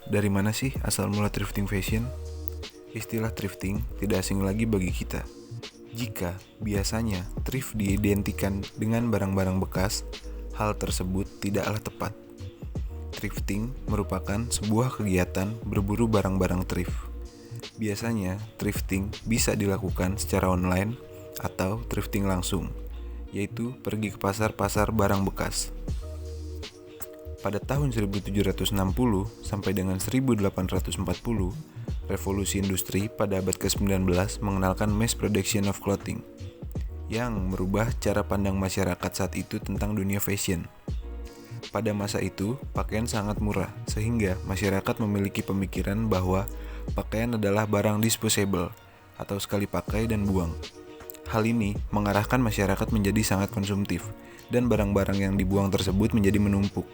Dari mana sih asal mula thrifting fashion? Istilah thrifting tidak asing lagi bagi kita. Jika biasanya thrift diidentikan dengan barang-barang bekas, hal tersebut tidaklah tepat. Thrifting merupakan sebuah kegiatan berburu barang-barang thrift. Biasanya, thrifting bisa dilakukan secara online atau thrifting langsung, yaitu pergi ke pasar-pasar barang bekas. Pada tahun 1760 sampai dengan 1840, revolusi industri pada abad ke-19 mengenalkan mass production of clothing, yang merubah cara pandang masyarakat saat itu tentang dunia fashion. Pada masa itu, pakaian sangat murah, sehingga masyarakat memiliki pemikiran bahwa pakaian adalah barang disposable, atau sekali pakai dan buang. Hal ini mengarahkan masyarakat menjadi sangat konsumtif, dan barang-barang yang dibuang tersebut menjadi menumpuk.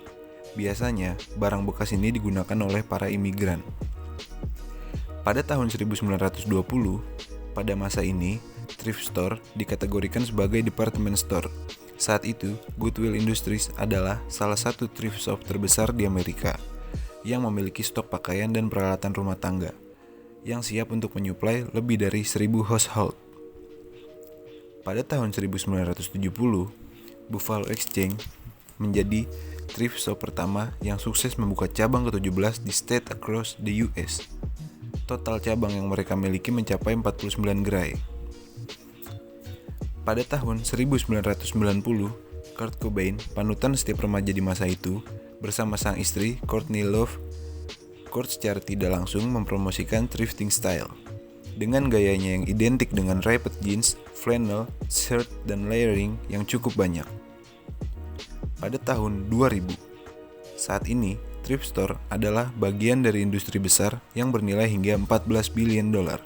Biasanya, barang bekas ini digunakan oleh para imigran. Pada tahun 1920, pada masa ini, thrift store dikategorikan sebagai department store. Saat itu, Goodwill Industries adalah salah satu thrift shop terbesar di Amerika yang memiliki stok pakaian dan peralatan rumah tangga yang siap untuk menyuplai lebih dari 1.000 household. Pada tahun 1970, Buffalo Exchange menjadi thrift shop pertama yang sukses membuka cabang ke-17 di state across the US. Total cabang yang mereka miliki mencapai 49 gerai. Pada tahun 1990, Kurt Cobain, panutan setiap remaja di masa itu, bersama sang istri, Courtney Love, Kurt secara tidak langsung mempromosikan thrifting style. Dengan gayanya yang identik dengan ripped jeans, flannel, shirt, dan layering yang cukup banyak. Pada tahun 2000, saat ini thrift store adalah bagian dari industri besar yang bernilai hingga 14 billion dolar.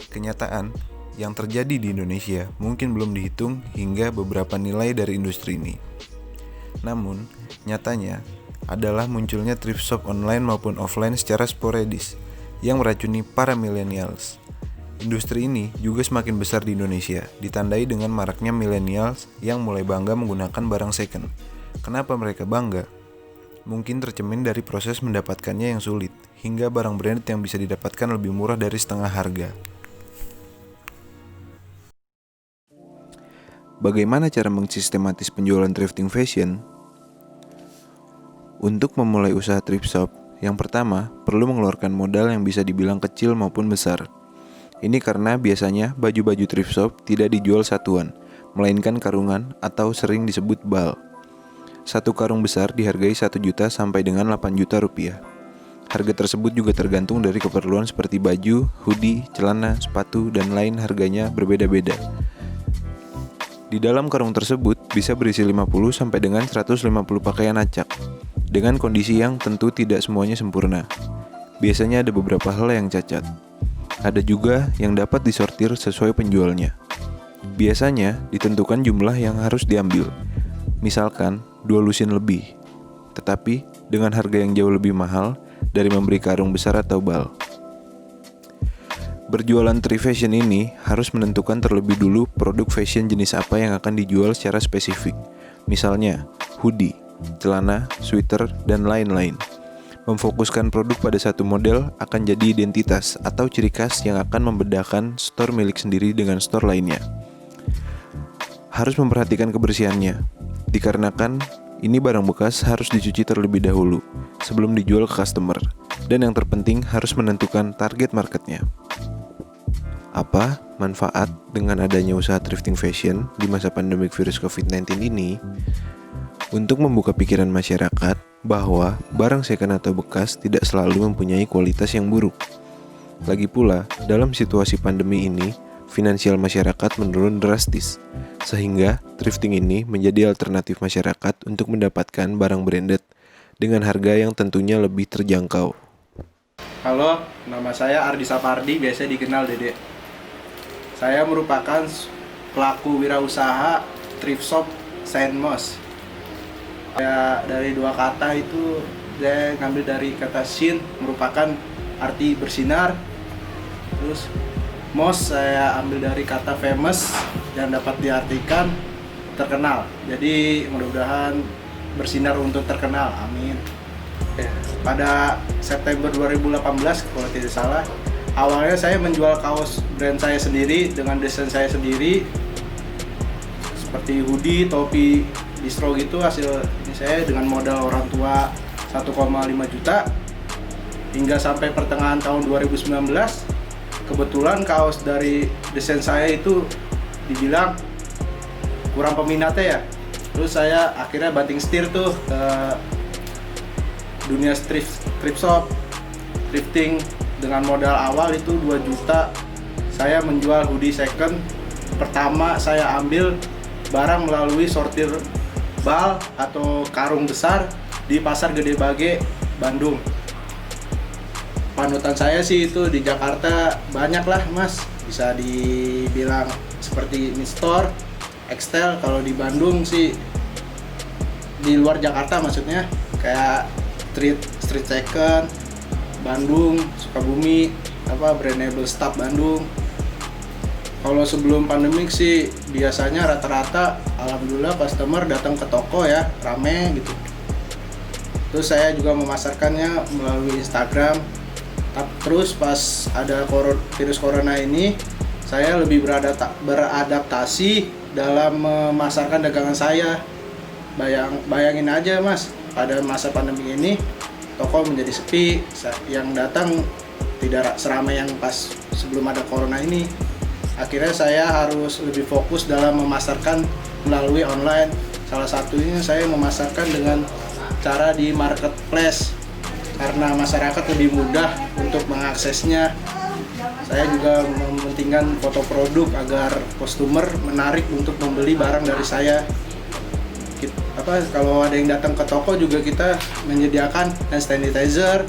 Kenyataan yang terjadi di Indonesia mungkin belum dihitung hingga beberapa nilai dari industri ini. Namun, nyatanya adalah munculnya thrift shop online maupun offline secara sporadis yang meracuni para millennials. Industri ini juga semakin besar di Indonesia, ditandai dengan maraknya millennials yang mulai bangga menggunakan barang second. Kenapa mereka bangga? Mungkin tercermin dari proses mendapatkannya yang sulit, hingga barang branded yang bisa didapatkan lebih murah dari setengah harga. Bagaimana cara mensistematis penjualan thrifting fashion? Untuk memulai usaha thrift shop, yang pertama perlu mengeluarkan modal yang bisa dibilang kecil maupun besar. Ini karena biasanya baju-baju thrift shop tidak dijual satuan, melainkan karungan atau sering disebut bal. Satu karung besar dihargai 1 juta sampai dengan 8 juta rupiah. Harga tersebut juga tergantung dari keperluan seperti baju, hoodie, celana, sepatu, dan lain harganya berbeda-beda. Di dalam karung tersebut bisa berisi 50 sampai dengan 150 pakaian acak, dengan kondisi yang tentu tidak semuanya sempurna. Biasanya ada beberapa hal yang cacat. Ada juga yang dapat disortir sesuai penjualnya. Biasanya ditentukan jumlah yang harus diambil. Misalkan 2 lusin lebih, tetapi dengan harga yang jauh lebih mahal dari memberi karung besar atau bal. Berjualan thrift fashion ini harus menentukan terlebih dulu produk fashion jenis apa yang akan dijual secara spesifik. Misalnya, hoodie, celana, sweater, dan lain-lain. Memfokuskan produk pada satu model akan jadi identitas atau ciri khas yang akan membedakan store milik sendiri dengan store lainnya. Harus memperhatikan kebersihannya, dikarenakan ini barang bekas harus dicuci terlebih dahulu sebelum dijual ke customer. Dan yang terpenting harus menentukan target marketnya. Apa manfaat dengan adanya usaha thrifting fashion di masa pandemik virus COVID-19 ini? Untuk membuka pikiran masyarakat bahwa barang second atau bekas tidak selalu mempunyai kualitas yang buruk. Lagi pula, dalam situasi pandemi ini, finansial masyarakat menurun drastis, sehingga thrifting ini menjadi alternatif masyarakat untuk mendapatkan barang branded dengan harga yang tentunya lebih terjangkau. Halo, nama saya Ardi Sapardi, biasa dikenal Dede. Saya merupakan pelaku wirausaha thrift shop Saint Mos. Ya, dari 2 kata itu saya ngambil dari kata shin, merupakan arti bersinar. Terus mos saya ambil dari kata famous yang dapat diartikan terkenal. Jadi mudah-mudahan bersinar untuk terkenal, amin. Ya, pada September 2018 kalau tidak salah. Awalnya saya menjual kaos brand saya sendiri dengan desain saya sendiri, seperti hoodie, topi, distro gitu. Hasil ini saya dengan modal orang tua 1,5 juta. Hingga sampai pertengahan tahun 2019, kebetulan kaos dari desain saya itu dibilang kurang peminatnya ya. Terus saya akhirnya banting setir tuh ke dunia thrift shop, thrifting. Dengan modal awal itu 2 juta, saya menjual hoodie second. Pertama saya ambil barang melalui sortir bal atau karung besar di Pasar Gede Bage, Bandung. Panutan saya sih itu di Jakarta banyak lah mas, bisa dibilang seperti Mistor, Extel. Kalau di Bandung sih, di luar Jakarta maksudnya, kayak Street Second, Bandung, Sukabumi, Brandable Stuff Bandung. Kalau sebelum pandemik sih biasanya rata-rata alhamdulillah customer datang ke toko ya, rame gitu. Terus saya juga memasarkannya melalui Instagram. Terus pas ada virus corona ini, saya lebih beradaptasi dalam memasarkan dagangan saya. Bayangin aja mas, pada masa pandemi ini toko menjadi sepi, yang datang tidak seramai yang pas sebelum ada corona ini. Akhirnya saya harus lebih fokus dalam memasarkan melalui online. Salah satunya saya memasarkan dengan cara di marketplace, karena masyarakat lebih mudah untuk mengaksesnya. Saya juga mementingkan foto produk agar customer menarik untuk membeli barang dari saya. Kalau ada yang datang ke toko juga kita menyediakan hand sanitizer.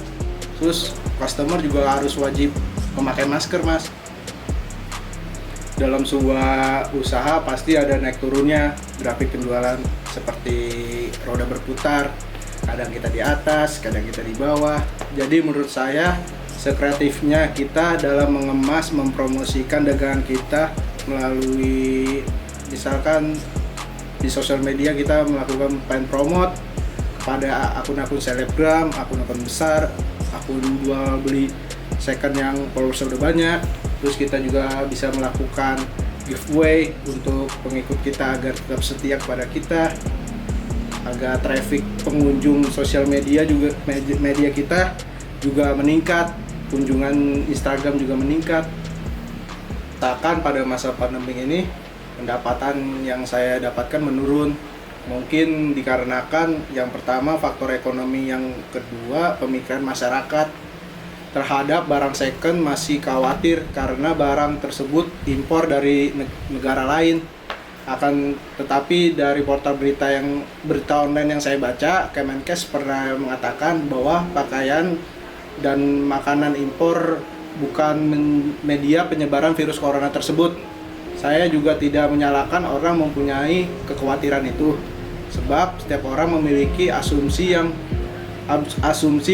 Terus customer juga harus wajib memakai masker mas. Dalam sebuah usaha pasti ada naik turunnya grafik penjualan, seperti roda berputar, kadang kita di atas, kadang kita di bawah. Jadi menurut saya sekreatifnya kita dalam mengemas, mempromosikan dagangan kita melalui misalkan di sosial media kita melakukan campaign promote kepada akun-akun selebgram, akun-akun besar, akun jual beli second yang followers udah banyak. Terus kita juga bisa melakukan giveaway untuk pengikut kita agar tetap setia kepada kita, agar traffic pengunjung sosial media kita juga meningkat, kunjungan Instagram juga meningkat. Bahkan pada masa pandemi ini pendapatan yang saya dapatkan menurun. Mungkin dikarenakan yang pertama faktor ekonomi, yang kedua pemikiran masyarakat terhadap barang second masih khawatir karena barang tersebut impor dari negara lain. Tetapi dari portal berita online yang saya baca, Kemenkes pernah mengatakan bahwa pakaian dan makanan impor bukan media penyebaran virus corona tersebut. Saya juga tidak menyalahkan orang mempunyai kekhawatiran itu, sebab setiap orang memiliki asumsi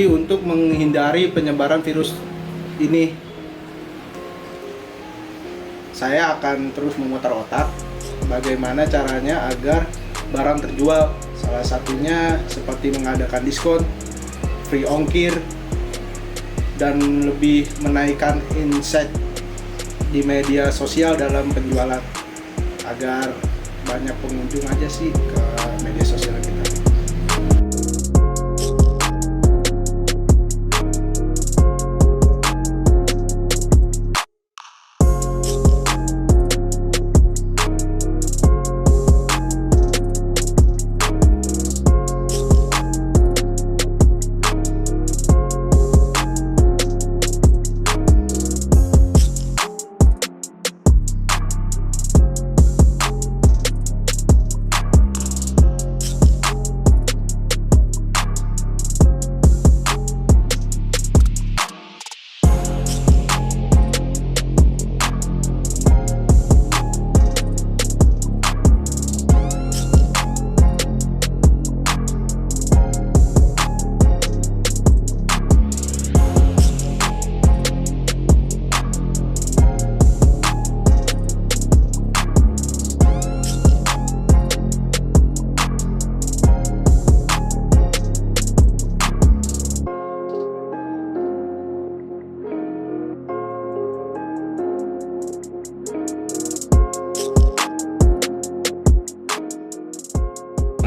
untuk menghindari penyebaran virus ini. Saya akan terus memutar otak bagaimana caranya agar barang terjual. Salah satunya seperti mengadakan diskon, free ongkir, dan lebih menaikkan insight di media sosial dalam penjualan agar banyak pengunjung aja sih ke media sosial kita.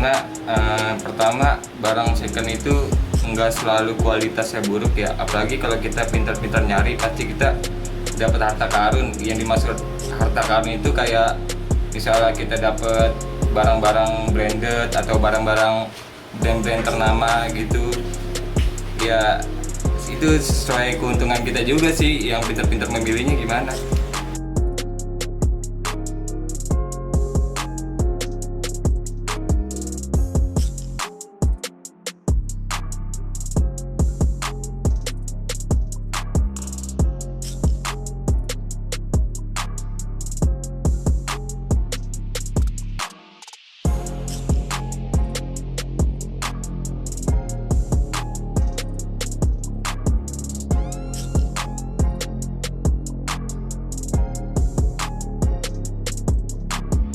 Karena pertama, barang second itu nggak selalu kualitasnya buruk ya, apalagi kalau kita pintar-pintar nyari pasti kita dapat harta karun. Yang dimaksud harta karun itu kayak misalnya kita dapat barang-barang branded atau barang-barang brand-brand ternama gitu ya, itu sesuai keuntungan kita juga sih, yang pintar-pintar memilihnya gimana.